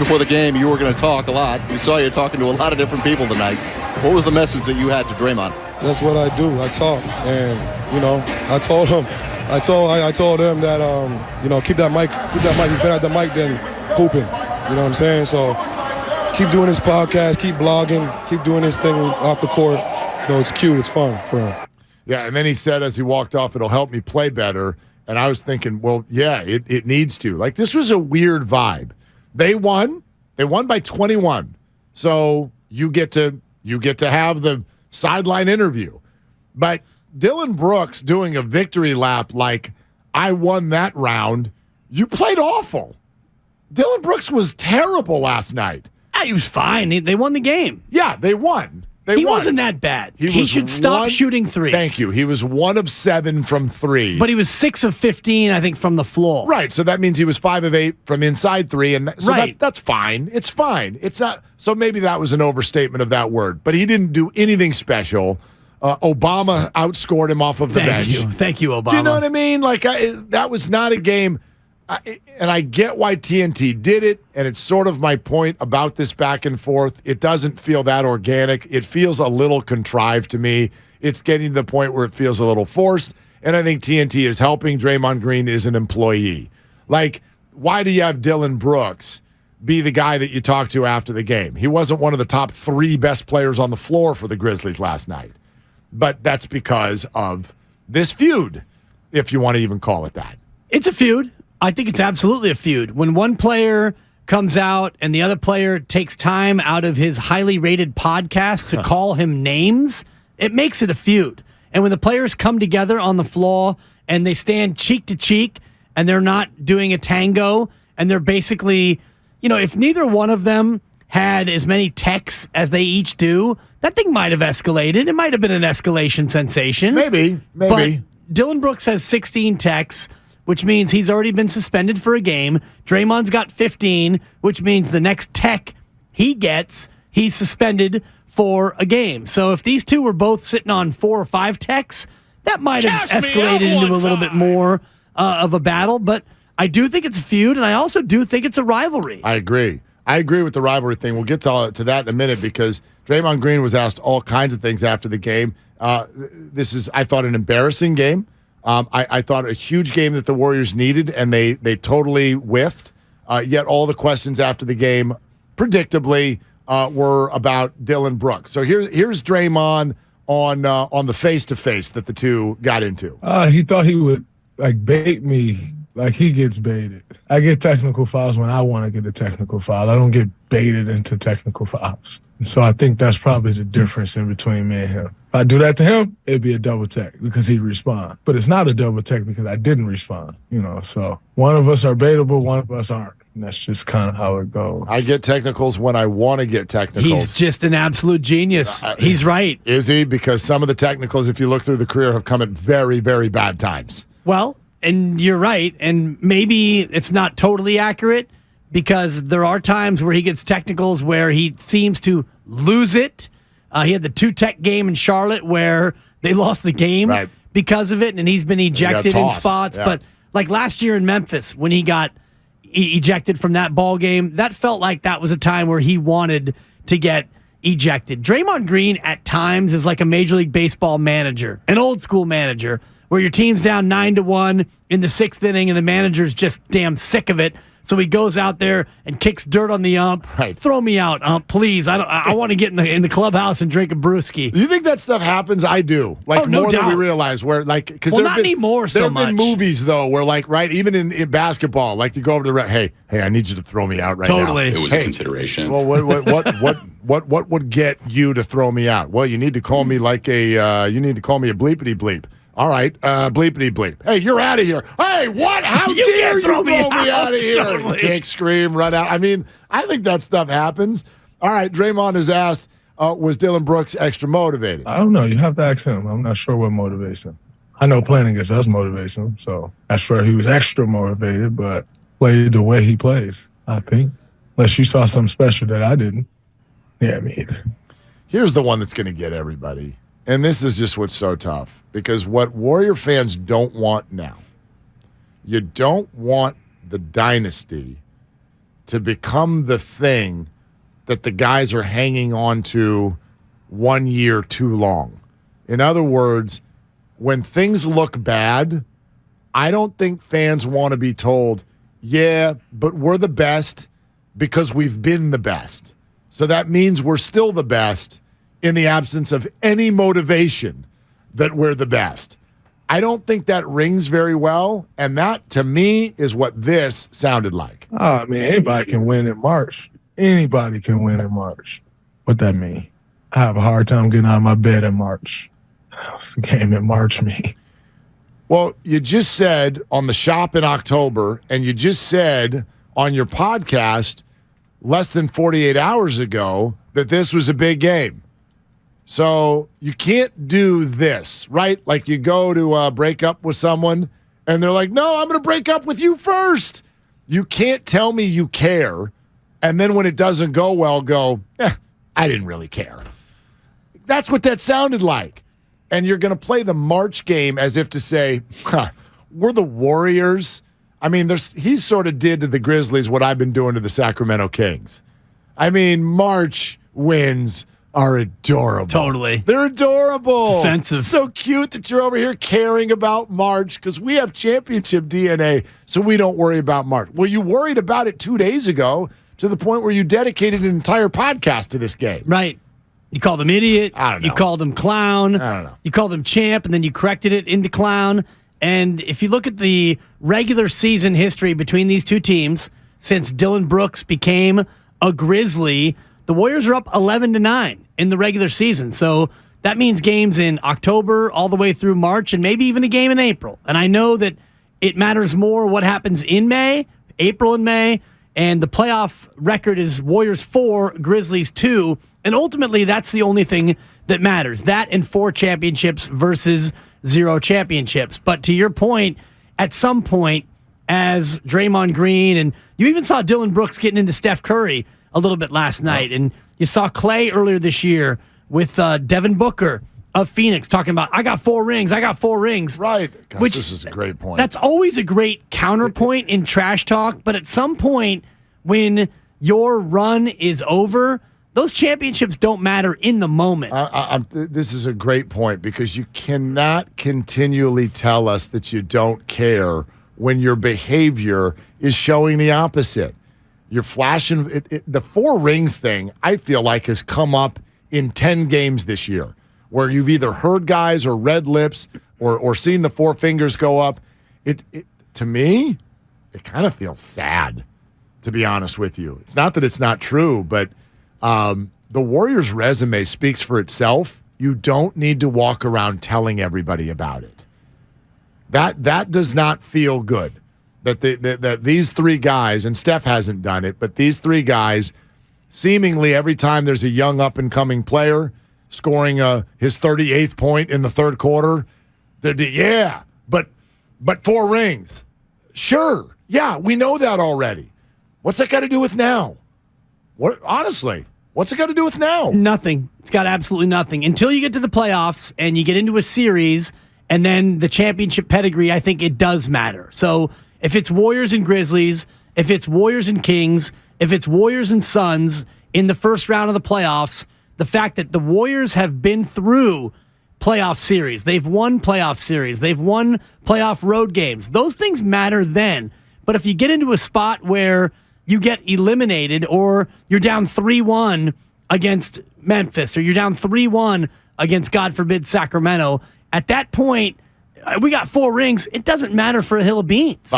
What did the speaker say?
Before the game, you were going to talk a lot. We saw you talking to a lot of different people tonight. What was the message that you had to Draymond? That's what I do. I talk, and I told him, I told him that keep that mic. He's better at the mic than hooping. You know what I'm saying? So keep doing this podcast, keep blogging, keep doing this thing off the court. It's cute, it's fun for him. Yeah, and then he said as he walked off, it'll help me play better. And I was thinking, well, yeah, it needs to. Like, this was a weird vibe. They won. They won by 21. So you get to have the sideline interview. But Dillon Brooks doing a victory lap like, I won that round. You played awful. Dillon Brooks was terrible last night. He was fine. They won the game. Yeah, they won. He wasn't that bad. He should stop shooting threes. Thank you. He was 1 of 7 from 3. But he was 6 of 15, I think, from the floor. Right. So that means he was 5 of 8 from inside 3. And that's fine. It's fine. It's not. So maybe that was an overstatement of that word. But he didn't do anything special. Obama outscored him off of the bench. Thank you, Obama. Do you know what I mean? Like, that was not a game. And I get why TNT did it, and it's sort of my point about this back and forth. It doesn't feel that organic. It feels a little contrived to me. It's getting to the point where it feels a little forced, and I think TNT is helping. Draymond Green is an employee. Like, why do you have Dillon Brooks be the guy that you talk to after the game? He wasn't one of the top 3 best players on the floor for the Grizzlies last night. But that's because of this feud, if you want to even call it that. It's a feud. I think it's absolutely a feud. When one player comes out and the other player takes time out of his highly rated podcast to call him names, it makes it a feud. And when the players come together on the floor and they stand cheek to cheek and they're not doing a tango and they're basically, if neither one of them had as many texts as they each do, that thing might have escalated. It might have been an escalation sensation. Maybe. But Dillon Brooks has 16 texts, which means he's already been suspended for a game. Draymond's got 15, which means the next tech he gets, he's suspended for a game. So if these two were both sitting on 4 or 5 techs, that might have escalated into a little bit more of a battle. But I do think it's a feud, and I also do think it's a rivalry. I agree with the rivalry thing. We'll get to that in a minute because Draymond Green was asked all kinds of things after the game. This is, I thought, an embarrassing game. I thought a huge game that the Warriors needed, and they totally whiffed. Yet all the questions after the game, predictably, were about Dillon Brooks. So here's Draymond on the face-to-face that the two got into. He thought he would bait me like he gets baited. I get technical fouls when I want to get a technical foul. I don't get baited into technical fouls. And so I think that's probably the difference in between me and him. If I do that to him, it'd be a double tech because he'd respond. But it's not a double tech because I didn't respond, So one of us are baitable, one of us aren't. And that's just kind of how it goes. I get technicals when I want to get technicals. He's just an absolute genius. He's right. Is he? Because some of the technicals, if you look through the career, have come at very, very bad times. Well, and you're right. And maybe it's not totally accurate because there are times where he gets technicals where he seems to lose it. He had the 2-tech game in Charlotte where they lost the game because of it, and he's been ejected in spots. Yeah. But like last year in Memphis when he got ejected from that ball game, that felt like that was a time where he wanted to get ejected. Draymond Green at times is like a Major League Baseball manager, an old school manager, where your team's down 9-1 in the 6th inning and the manager's just damn sick of it. So he goes out there and kicks dirt on the ump. Right. Throw me out, ump, please. I want to get in the clubhouse and drink a brewski. You think that stuff happens? I do. No more doubt. than we realize. Where because not anymore so much. There have been movies though where even in basketball, you go over to the hey, I need you to throw me out right now. Totally. It was a consideration. Well, what would get you to throw me out? Well, you need to call me a bleepity bleep. All right, bleepity bleep. Hey, you're out of here. Hey, what? How dare you throw me out of here? Totally. Kick, scream, run out. I mean, I think that stuff happens. All right, Draymond is asked, was Dillon Brooks extra motivated? I don't know. You have to ask him. I'm not sure what motivates him. I know playing against us motivates him, so that's where he was extra motivated, but played the way he plays, I think. Unless you saw something special that I didn't. Yeah, me either. Here's the one that's going to get everybody. And this is just what's so tough. Because what Warrior fans don't want now, you don't want the dynasty to become the thing that the guys are hanging on to 1 year too long. In other words, when things look bad, I don't think fans want to be told, yeah, but we're the best because we've been the best. So that means we're still the best in the absence of any motivation that we're the best. I don't think that rings very well, and that, to me, is what this sounded like. Oh, I mean, anybody can win in March. Anybody can win in March. What that mean? I have a hard time getting out of my bed in March. What's the game in March mean? Well, you just said on the shop in October, and you just said on your podcast less than 48 hours ago that this was a big game. So you can't do this, right? Like you go to break up with someone, and they're like, no, I'm going to break up with you first. You can't tell me you care, and then when it doesn't go well, go, I didn't really care. That's what that sounded like. And you're going to play the March game as if to say, we're the Warriors. I mean, he sort of did to the Grizzlies what I've been doing to the Sacramento Kings. I mean, March wins are adorable. Totally. They're adorable. It's offensive. So cute that you're over here caring about March because we have championship DNA, so we don't worry about March. Well, you worried about it 2 days ago to the point where you dedicated an entire podcast to this game. Right. You called him idiot. I don't know. You called him clown. I don't know. You called him champ, and then you corrected it into clown. And if you look at the regular season history between these two teams, since Dillon Brooks became a Grizzly, the Warriors are up 11-9 in the regular season. So that means games in October all the way through March and maybe even a game in April. And I know that it matters more what happens in May, April and May, and the playoff record is Warriors 4, Grizzlies 2. And ultimately, that's the only thing that matters. That and 4 championships versus 0 championships. But to your point, at some point, as Draymond Green, and you even saw Dillon Brooks getting into Steph Curry a little bit last night, and you saw Clay earlier this year with Devin Booker of Phoenix talking about, I got 4 rings, I got 4 rings. Right. Gosh, Which, this is a great point. That's always a great counterpoint in trash talk, but at some point, when your run is over, those championships don't matter in the moment. This is a great point because you cannot continually tell us that you don't care when your behavior is showing the opposite. You're flashing. The 4 rings thing, I feel like, has come up in 10 games this year where you've either heard guys or read lips or seen the 4 fingers go up. To me, it kind of feels sad, to be honest with you. It's not that it's not true, but the Warriors' resume speaks for itself. You don't need to walk around telling everybody about it. That does not feel good. That these 3 guys, and Steph hasn't done it, but these 3 guys, seemingly every time there's a young up-and-coming player scoring his 38th point in the third quarter, but 4 rings. Sure, yeah, we know that already. What's that got to do with now? Honestly, what's it got to do with now? Nothing. It's got absolutely nothing. Until you get to the playoffs and you get into a series and then the championship pedigree, I think it does matter. So if it's Warriors and Grizzlies, if it's Warriors and Kings, if it's Warriors and Suns in the first round of the playoffs, the fact that the Warriors have been through playoff series, they've won playoff series, they've won playoff road games, those things matter then. But if you get into a spot where you get eliminated or you're down 3-1 against Memphis or you're down 3-1 against, God forbid, Sacramento, at that point, we got 4 rings. It doesn't matter for a hill of beans.